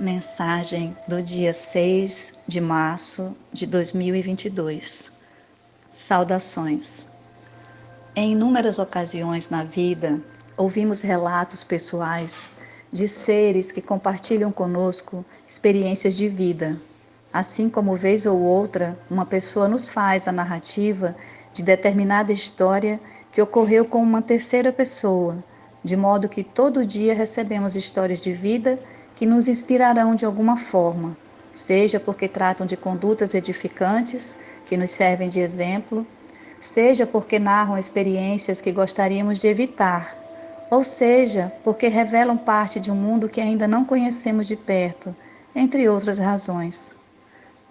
Mensagem do dia 6 de março de 2022. Saudações. Em inúmeras ocasiões na vida, ouvimos relatos pessoais de seres que compartilham conosco experiências de vida, assim como vez ou outra uma pessoa nos faz a narrativa de determinada história que ocorreu com uma terceira pessoa, de modo que todo dia recebemos histórias de vida que nos inspirarão de alguma forma, seja porque tratam de condutas edificantes, que nos servem de exemplo, seja porque narram experiências que gostaríamos de evitar, ou seja, porque revelam parte de um mundo que ainda não conhecemos de perto, entre outras razões.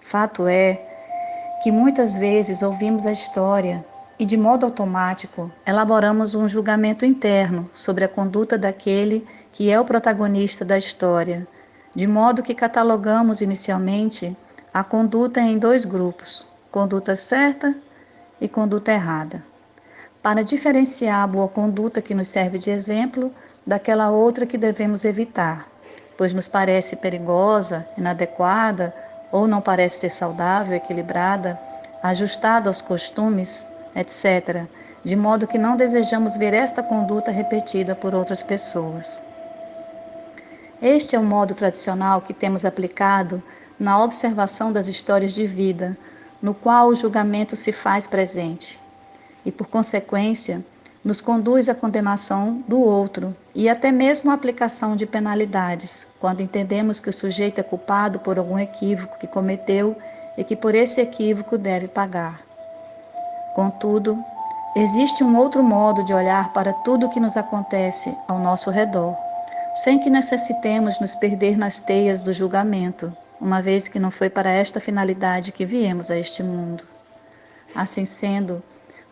Fato é que muitas vezes ouvimos a história e, de modo automático, elaboramos um julgamento interno sobre a conduta daquele que é o protagonista da história, de modo que catalogamos inicialmente a conduta em dois grupos, conduta certa e conduta errada, para diferenciar a boa conduta que nos serve de exemplo daquela outra que devemos evitar, pois nos parece perigosa, inadequada ou não parece ser saudável, equilibrada, ajustada aos costumes, etc., de modo que não desejamos ver esta conduta repetida por outras pessoas. Este é o modo tradicional que temos aplicado na observação das histórias de vida, no qual o julgamento se faz presente e, por consequência, nos conduz à condenação do outro e até mesmo à aplicação de penalidades, quando entendemos que o sujeito é culpado por algum equívoco que cometeu e que por esse equívoco deve pagar. Contudo, existe um outro modo de olhar para tudo o que nos acontece ao nosso redor, sem que necessitemos nos perder nas teias do julgamento, uma vez que não foi para esta finalidade que viemos a este mundo. Assim sendo,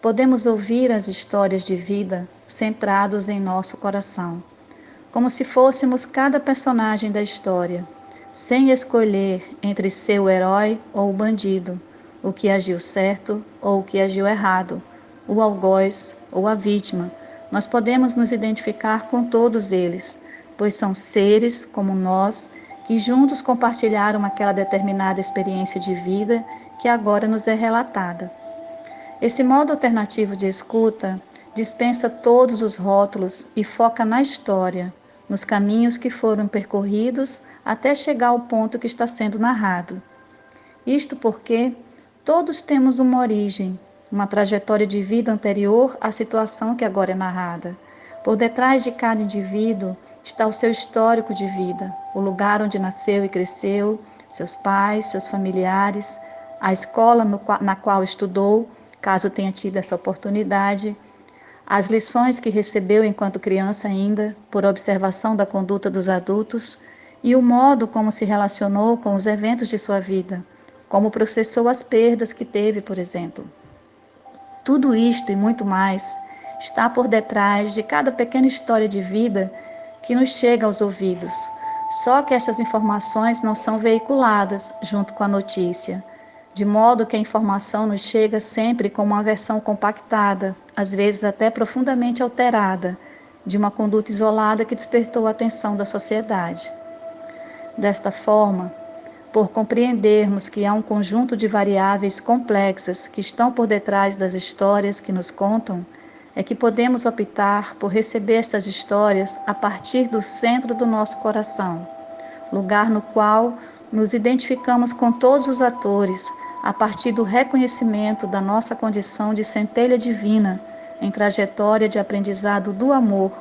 podemos ouvir as histórias de vida centrados em nosso coração, como se fôssemos cada personagem da história, sem escolher entre ser o herói ou o bandido, o que agiu certo ou o que agiu errado, o algoz ou a vítima. Nós podemos nos identificar com todos eles, pois são seres como nós que juntos compartilharam aquela determinada experiência de vida que agora nos é relatada. Esse modo alternativo de escuta dispensa todos os rótulos e foca na história, nos caminhos que foram percorridos até chegar ao ponto que está sendo narrado. Isto porque todos temos uma origem, uma trajetória de vida anterior à situação que agora é narrada. Por detrás de cada indivíduo está o seu histórico de vida, o lugar onde nasceu e cresceu, seus pais, seus familiares, a escola na qual estudou, caso tenha tido essa oportunidade, as lições que recebeu enquanto criança ainda, por observação da conduta dos adultos, e o modo como se relacionou com os eventos de sua vida, como processou as perdas que teve, por exemplo. Tudo isto e muito mais está por detrás de cada pequena história de vida que nos chega aos ouvidos. Só que estas informações não são veiculadas junto com a notícia, de modo que a informação nos chega sempre com uma versão compactada, às vezes até profundamente alterada, de uma conduta isolada que despertou a atenção da sociedade. Desta forma, por compreendermos que há um conjunto de variáveis complexas que estão por detrás das histórias que nos contam, é que podemos optar por receber estas histórias a partir do centro do nosso coração, lugar no qual nos identificamos com todos os atores, a partir do reconhecimento da nossa condição de centelha divina em trajetória de aprendizado do amor,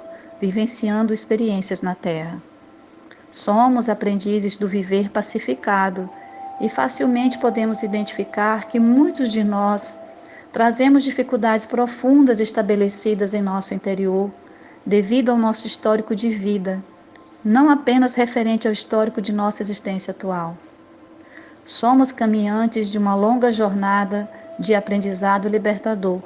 vivenciando experiências na Terra. Somos aprendizes do viver pacificado e facilmente podemos identificar que muitos de nós trazemos dificuldades profundas estabelecidas em nosso interior devido ao nosso histórico de vida, não apenas referente ao histórico de nossa existência atual. Somos caminhantes de uma longa jornada de aprendizado libertador.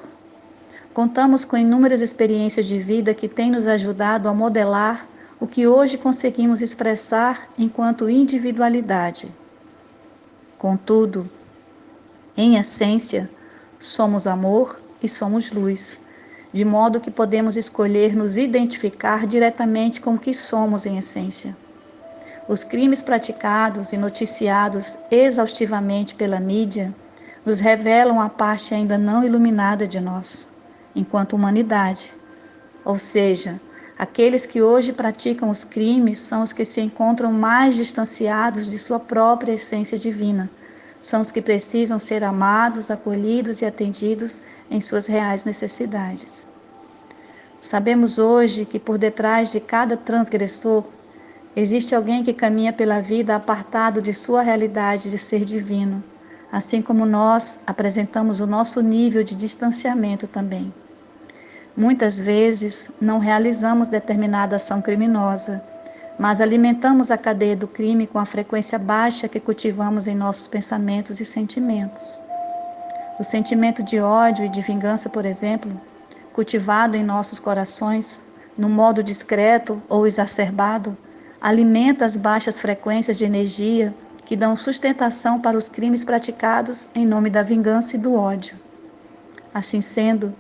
Contamos com inúmeras experiências de vida que têm nos ajudado a modelar o que hoje conseguimos expressar enquanto individualidade. Contudo, em essência, somos amor e somos luz, de modo que podemos escolher nos identificar diretamente com o que somos em essência. Os crimes praticados e noticiados exaustivamente pela mídia nos revelam a parte ainda não iluminada de nós, enquanto humanidade. Ou seja, aqueles que hoje praticam os crimes são os que se encontram mais distanciados de sua própria essência divina. São os que precisam ser amados, acolhidos e atendidos em suas reais necessidades. Sabemos hoje que por detrás de cada transgressor existe alguém que caminha pela vida apartado de sua realidade de ser divino, assim como nós apresentamos o nosso nível de distanciamento também. Muitas vezes não realizamos determinada ação criminosa, mas alimentamos a cadeia do crime com a frequência baixa que cultivamos em nossos pensamentos e sentimentos. O sentimento de ódio e de vingança, por exemplo, cultivado em nossos corações, no modo discreto ou exacerbado, alimenta as baixas frequências de energia que dão sustentação para os crimes praticados em nome da vingança e do ódio. Assim sendo,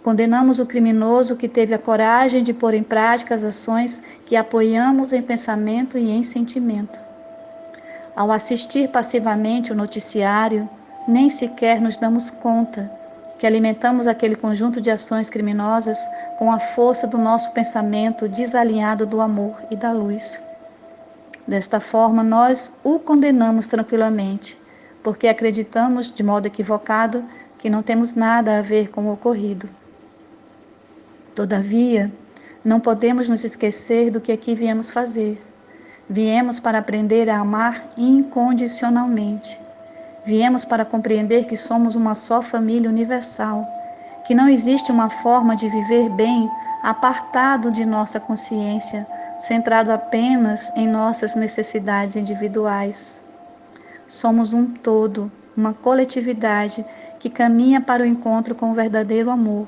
condenamos o criminoso que teve a coragem de pôr em prática as ações que apoiamos em pensamento e em sentimento. Ao assistir passivamente o noticiário, nem sequer nos damos conta que alimentamos aquele conjunto de ações criminosas com a força do nosso pensamento desalinhado do amor e da luz. Desta forma, nós o condenamos tranquilamente, porque acreditamos, de modo equivocado, que não temos nada a ver com o ocorrido. Todavia, não podemos nos esquecer do que aqui viemos fazer. Viemos para aprender a amar incondicionalmente. Viemos para compreender que somos uma só família universal, que não existe uma forma de viver bem apartado de nossa consciência, centrado apenas em nossas necessidades individuais. Somos um todo, uma coletividade que caminha para o encontro com o verdadeiro amor.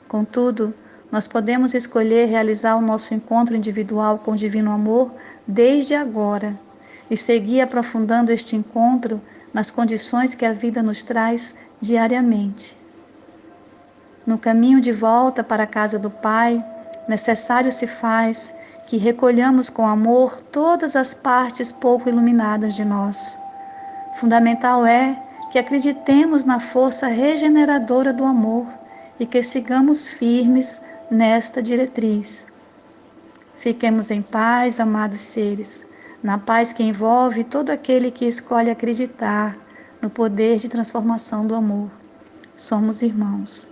Contudo, nós podemos escolher realizar o nosso encontro individual com o Divino Amor desde agora e seguir aprofundando este encontro nas condições que a vida nos traz diariamente. No caminho de volta para a casa do Pai, necessário se faz que recolhamos com amor todas as partes pouco iluminadas de nós. Fundamental é que acreditemos na força regeneradora do amor e que sigamos firmes nesta diretriz. Fiquemos em paz, amados seres, na paz que envolve todo aquele que escolhe acreditar no poder de transformação do amor. Somos irmãos.